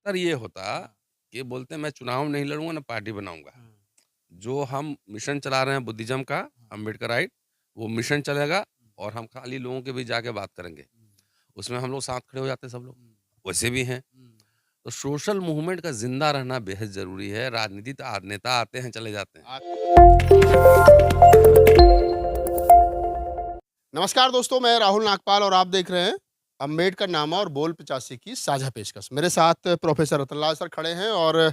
Sir ये होता हाँ, कि बोलते मैं चुनाव नहीं लड़ूँगा ना पार्टी बनाऊँगा। हाँ, जो हम मिशन चला रहे हैं बुद्धिज़्म का, हाँ, अम्बेडकराइट, वो मिशन चलेगा हुँ, और हम खाली लोगों के बीच जाके बात करेंगे। हुँ, उसमें हम लोग साथ खड़े हो जाते हैं सब लोग, हुँ, वैसे भी हैं। हुँ। तो सोशल मूवमेंट का ज़िंदा रहना बेहद ज़रूरी है। राजनीति तो नेता आते हैं, चले जाते हैं। आ नमस्कार दोस्तों, मैं राहुल नागपाल और आप देख रहे हैं अम्बेडकर नामा और बोल 85 की साझा पेशकश। मेरे साथ प्रोफेसर रतनलाल सर खड़े हैं और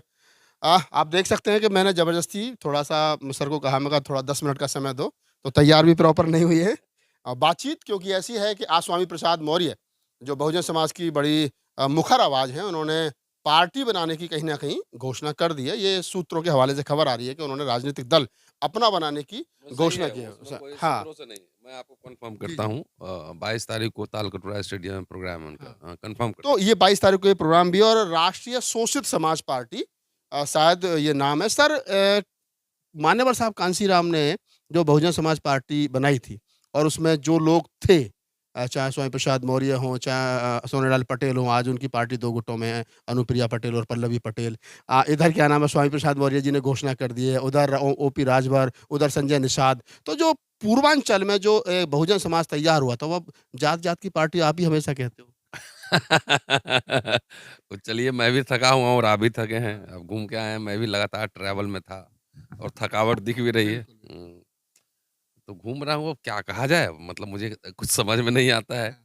आप देख सकते हैं कि मैंने ज़बरदस्ती थोड़ा-सा सर को कहा, मैं कहा थोड़ा 10 मिनट का समय दो, तो तैयार भी प्रॉपर नहीं हुई है। बातचीत क्योंकि ऐसी है कि आज स्वामी प्रसाद मौर्य, जो बहुजन समाज की बड़ी मुखर आवाज़ हैं, उन्होंने पार्टी बनाने की कहीं न कहीं घोषणा कर दी है। ये सूत्रों के हवाले से खबर आ रही है कि उन्होंने राजनीतिक दल अपना बनाने की वो सही घोषणा है, की है। उसमें कोई हाँ। सूत्रों से नहीं। मैं आपको कन्फर्म जी, करता जी। हूँ 22 तारीख को तालकटोरा स्टेडियम में प्रोग्राम है उनका। हाँ। कन्फर्म कर तो ये 22 तारीख को ये प्रोग्राम भी है और राष्ट्रीय शोषित समाज पार्टी शायद ये नाम है। सर मान्यवर साहब कांशीराम ने जो बहुजन समाज पार्टी बनाई थी और उसमें जो लोग थे, चाहे स्वामी प्रसाद मौर्य हों, चाहे सोनेलाल पटेल हों, आज उनकी पार्टी 2 गुटों में है, अनुप्रिया पटेल और पल्लवी पटेल। इधर क्या नाम है, स्वामी प्रसाद मौर्य जी ने घोषणा कर दी है, उधर ओपी राजभर, उधर संजय निषाद। तो जो पूर्वांचल में जो बहुजन समाज तैयार हुआ था, वो अब जात-जात की पार्टी आप ही हमेशा कहते हो। तो चलिए मैं भी थका हुआ हूँ और आप भी थके हैं। हाँ, अब घूम के आए हैं, मैं भी लगातार ट्रैवल में था और थकावट दिख भी रही है। बिल्कुल, बिल्कुल। तो घूम रहा हूँ, अब क्या कहा जाए? मतलब मुझे कुछ समझ में नहीं आता है।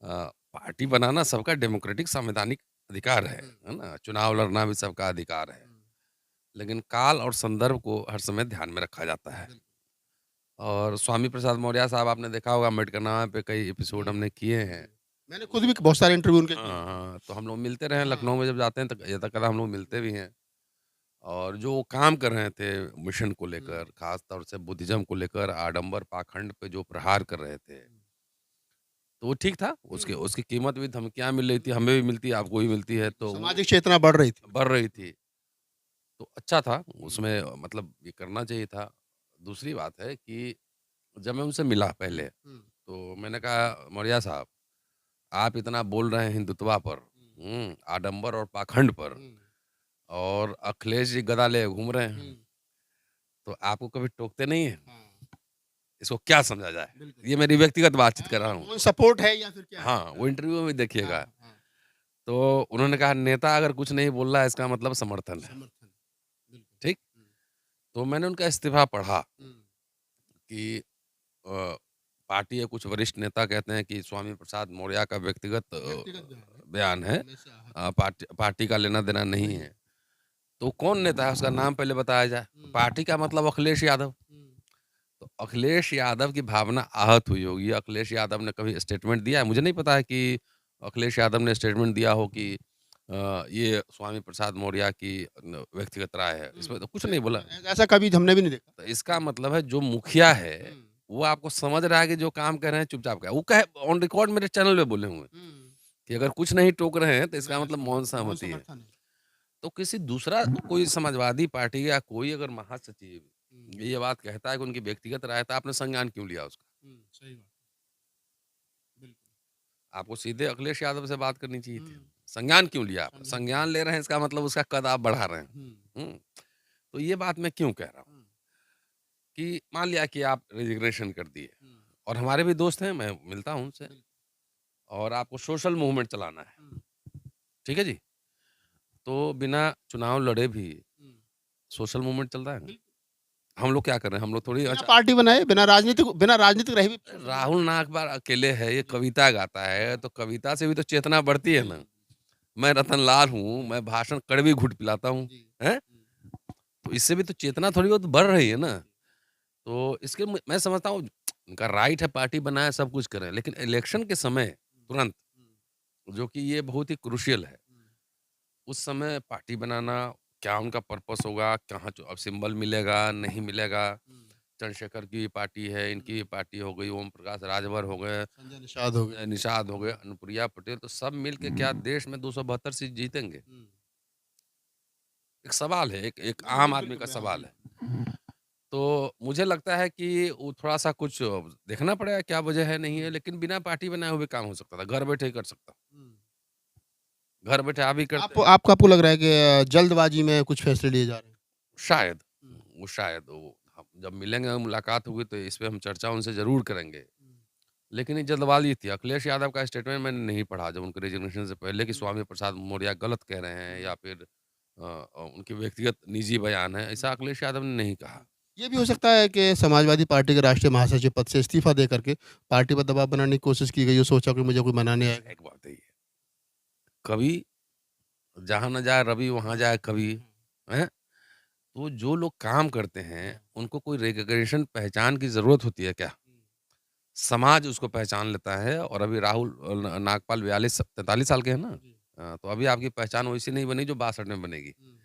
हाँ, पार्टी बनाना सबका डेमोक्रेटिक संवैधानिक अधिकार हुँ, है ना? चुनाव लड़ना भी सबका अधिकार है। हुँ, लेकिन काल और संदर्भ को हर समय ध्यान में रखा जाता है। बिल्कुल। और स्वामी प्रसाद मौर्य साहब आपने देखा होगा अम्बेडकरनामा पे कई एपिसोड हुँ, हमने किए हैं। जी। मैंने खुद भी बहुत सारे इंटरव्यू उनके किए हाँ, हैं। हाँ, तो हम लोग मिलते रहे हैं हाँ, लखनऊ में जब जाते हैं तो ज़्यादातर हम लोग मिलते भी हैं। और जो वो काम कर रहे थे मिशन को हुँ, लेकर, ख़ास तौर से बुद्धिज़्म को लेकर आडंबर पाखंड पे जो प्रहार कर रहे थे, हुँ, तो वो ठीक था। उसकी हुँ, उसकी कीमत भी धमकियाँ मिल रही थी, हमें भी मिलती है, आपको भी मिलती है, बिल्कुल, तो वो सामाजिक चेतना बढ़ रही थी। बढ़ रही थी। तो अच्छा था, हुँ, उसमें मतलब ये करना चाहिए था। दूसरी बात है कि जब मैं उनसे मिला पहले, हुँ, तो मैंने कहा, "मौर्य साहब, आप इतना बोल रहे हैं हिंदुत्वा पर, हुँ, आडंबर और पाखंड पर, हुँ, और अखिलेश जी गदा लिए घूम रहे हुँ, हैं, तो आपको कभी टोकते नहीं हैं? हाँ, इसको क्या समझा जाए?" बिल्कुल। ये मेरी व्यक्तिगत बातचीत कर रहा हाँ, हूँ। कौन सपोर्ट है या फिर क्या है? हाँ, वो हाँ, इंटरव्यू में देखिएगा। हाँ, हाँ, तो उन्होंने कहा, "नेता अगर कुछ नहीं बोल रहा है, इसका मतलब समर्थन है।" समर्थन, बिल्कुल। ठीक? हुँ, तो मैंने उनका इस्तीफ़ा पढ़ा हुँ, कि अ, पार्टी के कुछ वरिष्ठ नेता कहते हैं कि स्वामी प्रसाद मौर्य का व्यक्तिगत व्यक्तिगत बयान है, बयान है, हमेशा हाँ, पार्टी पार्टी का लेना-देना नहीं नहीं है। है। तो कौन नेता है, उसका नाम पहले बताया जाए। हुँ, पार्टी का मतलब अखिलेश यादव। हुँ, तो अखिलेश यादव की भावना आहत हुई होगी। अखिलेश यादव ने कभी स्टेटमेंट दिया है? मुझे नहीं पता है कि अखिलेश यादव ने स्टेटमेंट दिया हो कि ये स्वामी प्रसाद मौर्य की व्यक्तिगत राय है। हुँ, इसमें तो कुछ नहीं बोला। ऐसा कभी हमने भी नहीं देखा। तो इसका मतलब है जो मुखिया है, हुँ, वो आपको समझ रहा है कि जो काम कर रहे हैं चुपचाप करें। वो कहे ऑन रिकॉर्ड मेरे चैनल पे बोले हुए हैं हुँ, कि अगर कुछ नहीं टोक रहे हैं तो इसका मैं मतलब सम मौन मौन सहमति है। समर्थन है। तो किसी दूसरा कोई समाजवादी पार्टी या कोई अगर हुँ, महासचिव ये बात कहता है कि उनकी व्यक्तिगत राय है, तो आपने संज्ञान क्यों लिया उसका? हुँ, सही बात, बिल्कुल। आपको सीधे अखिलेश यादव से बात करनी चाहिए थी। हुँ, संज्ञान क्यों लिया आपने? संज्ञान संज्ञान ले रहे हैं इसका मतलब उसका कद आप बढ़ा रहे हैं। हुँ, हुँ? तो ये बात मैं क्यों कह रहा हूँ हुँ, कि मान लिया कि आप रेजिग्नेशन कर दिए हुँ, और हमारे भी दोस्त हैं, मैं मिलता हूँ उनसे, बिल्कुल। और आपको सोशल मूवमेंट चलाना है। हुँ, ठीक है जी? तो बिना चुनाव लड़े भी हुँ, सोशल मूवमेंट चल रहा है ना। बिल्कुल। हम लोग क्या कर रहे हैं? हम लोग थोड़ी बिना अच्छा, पार्टी बनाए, बिना राजनीतिक रहे भी सोशल मूवमेंट राहुल चल सकता नागपाल अकेले है, ये है। जी, कविता गाता है, हाँ, तो कविता से भी तो चेतना बढ़ती है ना। बिल्कुल, मैं रतनलाल हूँ, जी, मैं भाषण कड़वी घूँट पिलाता हूँ, जी, हैं? हुँ, तो इससे भी तो चेतना थोड़ी बहुत बढ़ रही है ना। जी, तो इसके मैं समझता हूँ उनका राइट है, पार्टी बनाए, सब कुछ करें, लेकिन इलेक्शन के समय हुँ, तुरंत, हुँ, जो कि ये बहुत ही क्रूशियल है, हुँ, उस समय पार्टी बनाना, क्या उनका पर्पस होगा, कहाँ अब सिंबल मिलेगा, नहीं मिलेगा। हुँ, चंद्रशेखर की भी पार्टी है, हुँ, इनकी भी पार्टी हो गई, ओम प्रकाश राजभर हो गए, संजय निषाद हो गए। निषाद हो गए, हुँ, अनुप्रिया पटेल, तो सब मिल के क्या देश में 272 सीट जीतेंगे? हुँ, एक सवाल है, एक एक नहीं, आम आदमी का बिल्कुल, हाँ, सवाल है। बिल्कुल। तो मुझे लगता है कि वो थोड़ा-सा कुछ देखना पड़ेगा क्या वजह है, नहीं है, हुँ, लेकिन बिना पार्टी बनाए हुए काम हो सकता था, घर बैठे ही कर सकता। हुँ, घर बैठे आप ही करते आपको हैं। आपको लग रहा है कि जल्दबाजी में कुछ फैसले लिए जा रहे हैं? शायद, हुँ, वो शायद वो हम जब मिलेंगे, मुलाकात होगी तो इस पे हम चर्चा उनसे ज़रूर करेंगे। हुँ, लेकिन ये जल्दबाज़ी थी। अखिलेश यादव का स्टेटमेंट मैंने नहीं पढ़ा जब उनके रेज़िग्नेशन से पहले कि हुँ, स्वामी प्रसाद मौर्य गलत कह रहे हैं हुँ, या फिर उनके व्यक्तिगत निजी बयान है, ऐसा हुँ। अखिलेश यादव ने नहीं कहा। ये भी हो सकता है कि समाजवादी पार्टी के राष्ट्रीय महासचिव पद से इस्तीफ़ा दे करके पार्टी पर दबाव बनाने की कोशिश की गई हो, सोचा कि मुझे कोई मनाने आएगा। एक बात है ये, कभी जहाँ न जाए रवि वहाँ जाए कवि, हुँ, हैं? तो जो लोग काम करते हैं, हुँ, उनको कोई रिकॉग्निशन पहचान की ज़रूरत होती है क्या? हुँ, समाज उसको पहचान लेता है और अभी राहुल नागपाल 42-43 साल के हैं ना? जी, तो अभी आपकी पहचान वैसी नहीं बनी जो 62 में बनेगी। हुँ,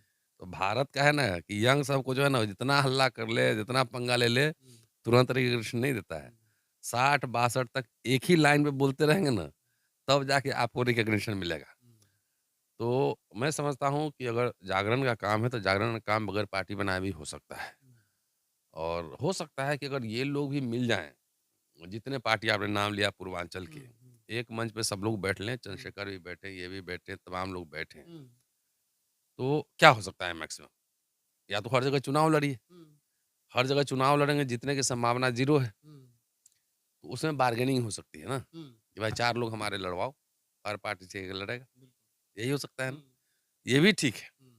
तो भारत का है ना कि यंग सबको जो है ना जितना हल्ला कर ले, जितना पंगा ले ले, हुँ, तुरंत रिकग्निशन नहीं देता है। हुँ, 60-62 तक एक ही लाइन पे बोलते रहेंगे ना, तब जाके आपको रिकग्निशन मिलेगा। हुँ, तो मैं समझता हूँ कि अगर जागरण का काम है, तो जागरण का काम बगैर पार्टी बनाए भी हो सकता है। हुँ, और हो सकता है कि अगर ये लोग भी मिल जाएँ, जितने पार्टी आपने नाम लिया पूर्वांचल हुँ, के, हुँ, एक मंच पे सब लोग बैठ लें, हुँ, चंद्रशेखर भी बैठे, ये भी बैठे, तमाम लोग बैठें, हुँ, तो क्या हो सकता है मैक्सिमम? या तो हर जगह चुनाव लड़िए, हुँ, हर जगह चुनाव लड़ेंगे, जीतने की संभावना ज़ीरो है, हुँ, तो उसमें बार्गेनिंग हो सकती है ना, हुँ, कि भाई 4 लोग हमारे लड़वाओ, हर पार्टी से 1 लड़ेगा, बिल्कुल, यही हो सकता है हुँ, ना? ये भी ठीक है। हुँ,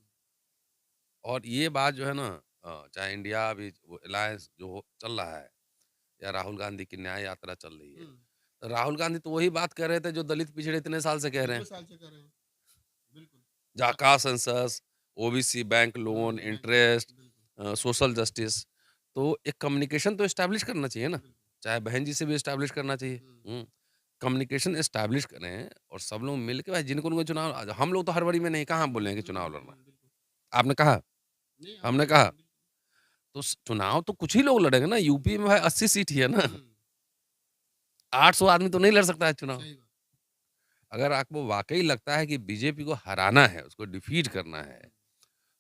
और ये बात जो है ना चाहे इंडिया अभी वो अलायंस जो चल रहा है या राहुल गांधी की न्याय यात्रा चल रही है, हुँ, तो राहुल गांधी तो वही बात कर रहे थे जो दलित पिछड़े इतने साल से कह रहे 20वें हैं। साल से कर रहे हैं, बिल्कुल। जाका सेंसस, ओबीसी बैंक हुँ, लोन, बैंक लोन, इंटरेस्ट, बिल्कुल, सोशल जस्टिस, तो एक कम्युनिकेशन तो एस्टैब्लिश करना चाहिए ना, बिल्कुल, चाहे बहन जी से भी एस्टैब्लिश करना चाहिए। हुँ, कम्युनिकेशन एस्टैब्लिश करें और सब लोग मिल के भाई जिनको उनको चुनाव हम लोग तो हड़बड़ी में नहीं कहाँ बोले हैं कि हुँ, चुनाव हुँ, लड़ना। हुँ, बिल्कुल। आपने कहा, नहीं, हमने आपने कहा, बिल्कुल, तो चुनाव तो कुछ ही लोग लड़ेंगे ना, यूपी में भाई 80 सीट ही है ना। हुँ, 800 आदमी तो नहीं लड़ सकता है चुनाव। सही बात। अगर आपको वाक़ई लगता है कि बीजेपी को हराना है, उसको डिफीट करना है, हुँ,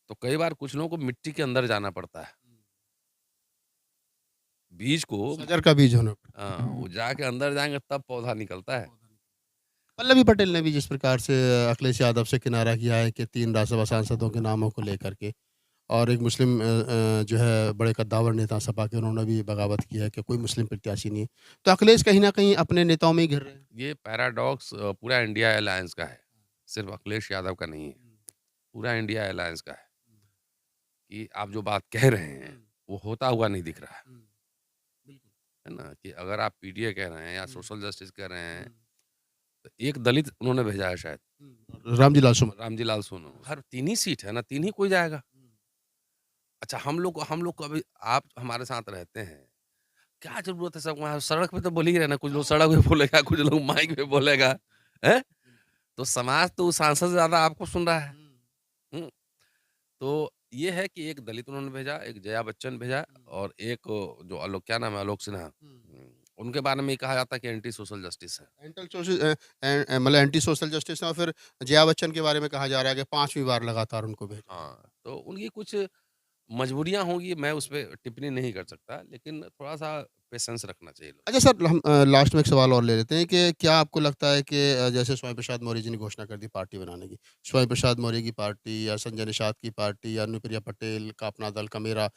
तो कई बार कुछ लोगों को मिट्टी के अंदर जाना पड़ता है। हुँ, बीज को सजर का बीज होना पड़ता वो जाके अंदर जाएँगे तब पौधा निकलता है। है। पल्लवी पटेल ने भी जिस प्रकार से अखिलेश यादव से किनारा किया है कि 3 राज्यसभा सांसदों के नामों को लेकर के और एक मुस्लिम जो है बड़े कद्दावर नेता सपा के उन्होंने भी बगावत की है कि कोई मुस्लिम प्रत्याशी नहीं है। तो अखिलेश कहीं न कहीं अपने नेताओं में ही घिर रहे हैं। ये पैराडॉक्स पूरा इंडिया अलायंस का है, सिर्फ़ अखिलेश यादव का नहीं है, हुँ, पूरा इंडिया अलायंस का है हुँ, कि आप जो बात कह रहे हुँ, हैं, वो होता हुआ नहीं दिख रहा हुँ, बिल्कुल। है ना? कि अगर आप पीडीए कह रहे हैं या हुँ, सोशल जस्टिस कह रहे हैं, हुँ, तो एक दलित उन्होंने भेजा है शायद, हुँ। रामजी लाल सुमन। रामजी लाल सोनू, हर 3 ही सीट है ना, 3 ही कोई जाएगा। हुँ, अच्छा हम लोग को अभी आप हमारे साथ रहते हैं, क्या ज़रूरत है सब वहाँ सड़क पे तो बोल ही रहे ना, कुछ लोग हाँ, सड़क पे बोलेगा, कुछ लोग माइक पे बोलेगा, हैं? बिल्कुल। तो समाज तो उस सांसद से ज़्यादा आपको सुन रहा है। हुँ, हुँ, तो ये है कि एक दलित उन्होंने भेजा, एक जया बच्चन भेजा हुँ, और एक जो आलोक क्या नाम है आलोक सिन्हा हुँ। उनके बारे में ये कहा जाता है कि एंटी सोशल जस्टिस है। मतलब एंटी सोशल जस्टिस है और फिर जया बच्चन के बारे में कहा जा रहा है कि 5वीं बार लगातार उनको भेजा जा रहा हाँ, तो उनकी कुछ मजबूरियाँ होंगी, मैं उस पे टिप्पणी नहीं कर सकता, लेकिन थोड़ा-सा पेशेंस रखना चाहिए लोग। अच्छा सर हम लास्ट में एक सवाल और ले लेते हैं कि क्या आपको लगता है कि जैसे स्वामी प्रसाद मौर्य जी ने घोषणा कर दी पार्टी बनाने की, स्वामी प्रसाद मौर्य की पार्टी या संजय निषाद की पार्टी या अनुप्रिया पटेल का अपना दल का मेरा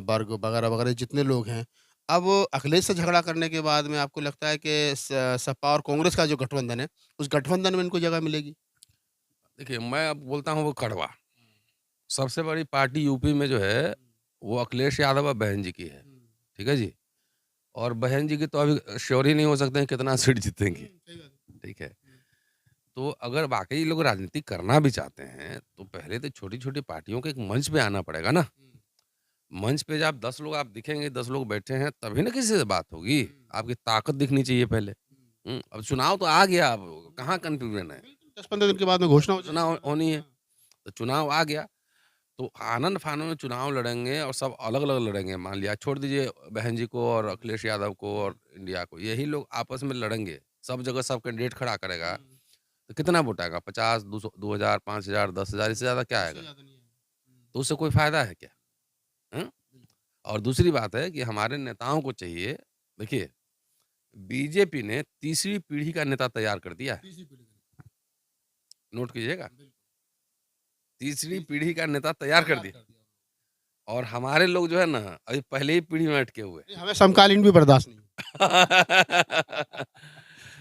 वर्ग वगैरह-वगैरह जितने लोग हैं, अब अखिलेश से झगड़ा करने के बाद में आपको लगता है कि सपा और कांग्रेस का जो गठबंधन है, उस गठबंधन में इनको जगह मिलेगी? देखिए, मैं अब बोलता हूँ वो कड़वा, सबसे बड़ी पार्टी यूपी में जो है, वो अखिलेश यादव और बहन जी की है, ठीक है जी? और बहन जी की तो अभी श्योर ही नहीं हो सकते हैं कितना सीट जीतेंगी, सही बात है। ठीक है? तो अगर वाक़ई लोग राजनीति करना भी चाहते हैं, तो पहले तो छोटी-छोटी पार्टियों को एक मंच पे आना पड़ेगा ना। मंच पे जब 10 लोग आप दिखेंगे, 10 लोग बैठे हैं, तभी ना किसी से बात होगी। आपकी ताकत दिखनी चाहिए पहले। अब चुनाव तो आ गया, अब कहाँ कन्फ्यूज़न है? बिल्कुल 10-15 दिन के बाद में अब घोषणा तो हो चुनाव जाएगी। हाँ, होनी है, हाँ। तो चुनाव आ गया, तो आनन-फानन में चुनाव लड़ेंगे और सब अलग-अलग लड़ेंगे। मान लिया छोड़ दीजिए बहन जी को और अखिलेश यादव को और इंडिया को, यही लोग आपस में लड़ेंगे। सब जगह सब कैंडिडेट खड़ा करेगा, तो कितना वोट आएगा? 50, 200, 2000, 5000, 10,000 इससे ज़्यादा क्या इससे आएगा? ज़्यादा नहीं है। तो उससे कोई फ़ायदा है क्या? हुँ? बिल्कुल। और दूसरी बात है कि हमारे नेताओं को चाहिए देखिए, बीजेपी ने तीसरी पीढ़ी का नेता तैयार कर दिया है। तीसरी पीढ़ी का। नोट कीजिएगा। तीसरी पीढ़ी का नेता तैयार कर दिया और हमारे लोग जो है ना अभी पहले ही पीढ़ी में अटके हुए हमें समकालीन भी बर्दाश्त नहीं।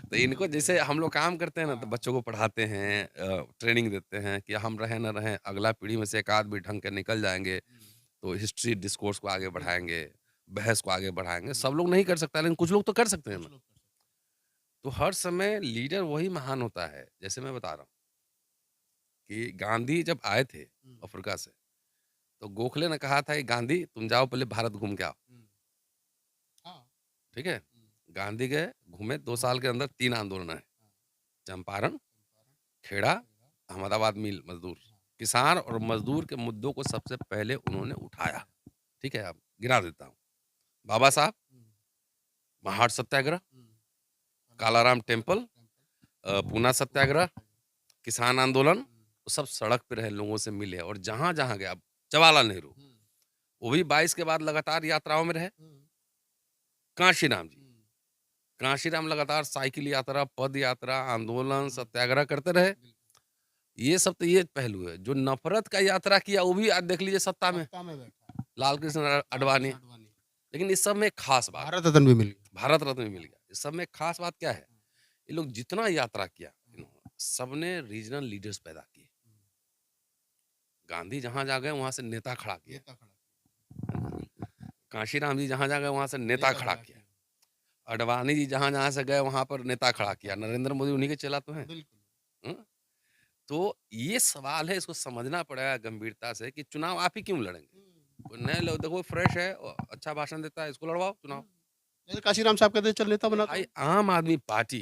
तो इनको जैसे हम लोग काम करते हैं ना तो बच्चों को पढ़ाते हैं, ट्रेनिंग देते हैं कि हम रहें ना रहें अगला पीढ़ी में से एक आध भी ढंग के निकल जाएंगे तो हिस्ट्री डिस्कोर्स को आगे बढ़ाएंगे, बहस को आगे बढ़ाएंगे। सब लोग नहीं कर सकता लेकिन कुछ लोग तो कर सकते हैं ना। तो हर समय लीडर वही महान होता है। जैसे मैं बता रहा हूँ कि गांधी जब आए थे अफ्रीका से तो गोखले ने कहा था कि गांधी तुम जाओ पहले भारत घूम के आओ। ठीक है, गांधी गए, घूमे, 2 साल के अंदर 3 आंदोलन है, चंपारण, खेड़ा, अहमदाबाद मिल मजदूर, किसान और मजदूर के मुद्दों को सबसे पहले उन्होंने उठाया। ठीक है, अब गिना देता हूँ। बाबा साहब, महाड़ सत्याग्रह, कालाराम टेम्पल, पूना सत्याग्रह, किसान आंदोलन, वो सब सड़क पे रहे, लोगों से मिले और जहां जहां गया, जवाहरलाल नेहरू वो भी 22 के बाद लगातार यात्राओं में रहे। कांशीराम जी, कांशीराम लगातार साइकिल यात्रा, पद यात्रा, आंदोलन, सत्याग्रह करते रहे। ये सब तो ये पहलू है। जो नफरत का यात्रा किया वो भी आज देख लीजिए सत्ता में, लाल कृष्ण अडवाणी। लेकिन इस सब में एक खास बात, भारत रत्न भी मिल गया। भारत रत्न भी मिल गया। इस सब में एक खास बात क्या है, ये लोग जितना यात्रा किया इन्होंने, सबने रीजनल लीडर्स पैदा किए। गांधी जहां जा गए वहां से नेता खड़ा किया, कांशीराम जी जहां जा गए वहां से नेता खड़ा किया, अडवाणी जी जहां जहां से गए वहां पर नेता खड़ा किया। नरेंद्र मोदी उन्हीं के चेला तो हैं। हम्म? तो ये सवाल है, इसको समझना पड़ेगा गंभीरता से कि चुनाव आप ही क्यों लड़ेंगे। कोई नए लोग देखो फ्रेश है, अच्छा भाषण देता है, इसको लड़वाओ चुनाव। जैसे काशीराम साहब कहते हैं चल नेता बना भाई आम आदमी पार्टी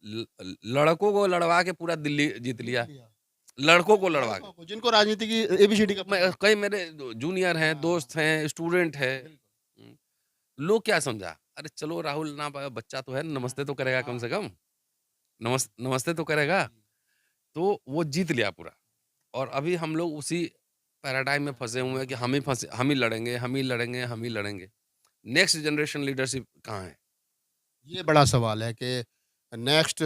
लड़कों को लड़वा के पूरा दिल्ली जीत लिया, लड़कों को लड़वा के। जिनको राजनीति की एबीसीडी का कई मेरे जूनियर हैं, दोस्त हैं, स्टूडेंट है। लोग क्या समझा, अरे चलो राहुल ना बच्चा तो है, नमस्ते तो करेगा कम से कम, नमस्ते तो करेगा। तो वो जीत लिया पूरा। और अभी हम लोग उसी पैराडाइम में फंसे हुए हैं कि हम ही लड़ेंगे, हम ही लड़ेंगे, हम ही लड़ेंगे। नेक्स्ट जनरेशन लीडरशिप कहाँ है? ये बड़ा सवाल है कि नेक्स्ट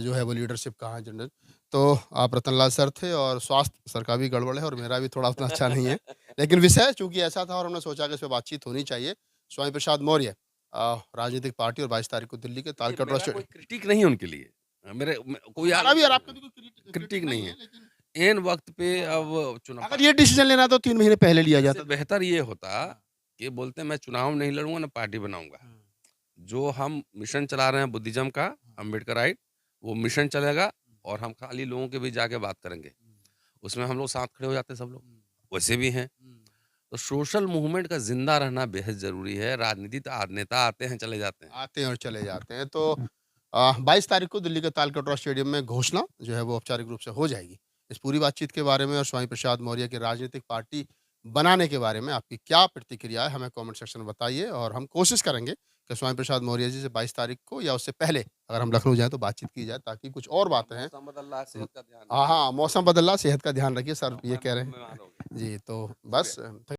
जो है वो लीडरशिप कहाँ है जनरल। तो आप रतनलाल सर थे और स्वास्थ्य सर का भी गड़बड़ है और मेरा भी थोड़ा उतना अच्छा नहीं है। लेकिन विषय चूंकि ऐसा था और हमने सोचा कि इस पर बातचीत होनी चाहिए। स्वामी प्रसाद मौर्य राजनीतिक पार्टी और 22 तारीख को दिल्ली के तालकटोरा मेरा कोई क्रिटिक नहीं है उनके लिए। कोई हमारा भी और आपका भी कोई क्रिटिक नहीं है। लेकिन एन वक्त पे अब चुनाव, अगर ये डिसीजन लेना तो 3 महीने पहले लिया जाता। बेहतर ये होता कि बोलते मैं चुनाव नहीं लड़ूंगा ना पार्टी बनाऊंगा। जो हम मिशन चला रहे हैं बुद्धिज्म का, अम्बेडकराइट, वो मिशन चलेगा और हम खाली लोगों के भी जाके बात करेंगे। उसमें हम लोग साथ खड़े हो जाते हैं, सब लोग वैसे भी हैं। तो सोशल मूवमेंट का जिंदा रहना बेहद जरूरी है। राजनीति तो नेता आते हैं चले जाते हैं। आते हैं और चले जाते हैं। तो 22 तारीख को दिल्ली के तालकटोरा स्टेडियम में घोषणा जो है वो औपचारिक रूप से हो जाएगी। इस पूरी बातचीत के बारे में और स्वामी प्रसाद मौर्य की राजनीतिक पार्टी बनाने के बारे में आपकी क्या प्रतिक्रिया है, हमें कमेंट सेक्शन में बताइए और हम कोशिश करेंगे कि स्वामी प्रसाद मौर्य जी से 22 तारीख को या उससे पहले अगर हम लखनऊ जाएँ तो बातचीत की जाए ताकि कुछ और बातें हैं। मौसम बदल रहा है, सेहत का ध्यान हाँ, हाँ, मौसम बदल रहा, सेहत का ध्यान रखिए सर ये कह रहे हैं। रखिए। जी, तो बस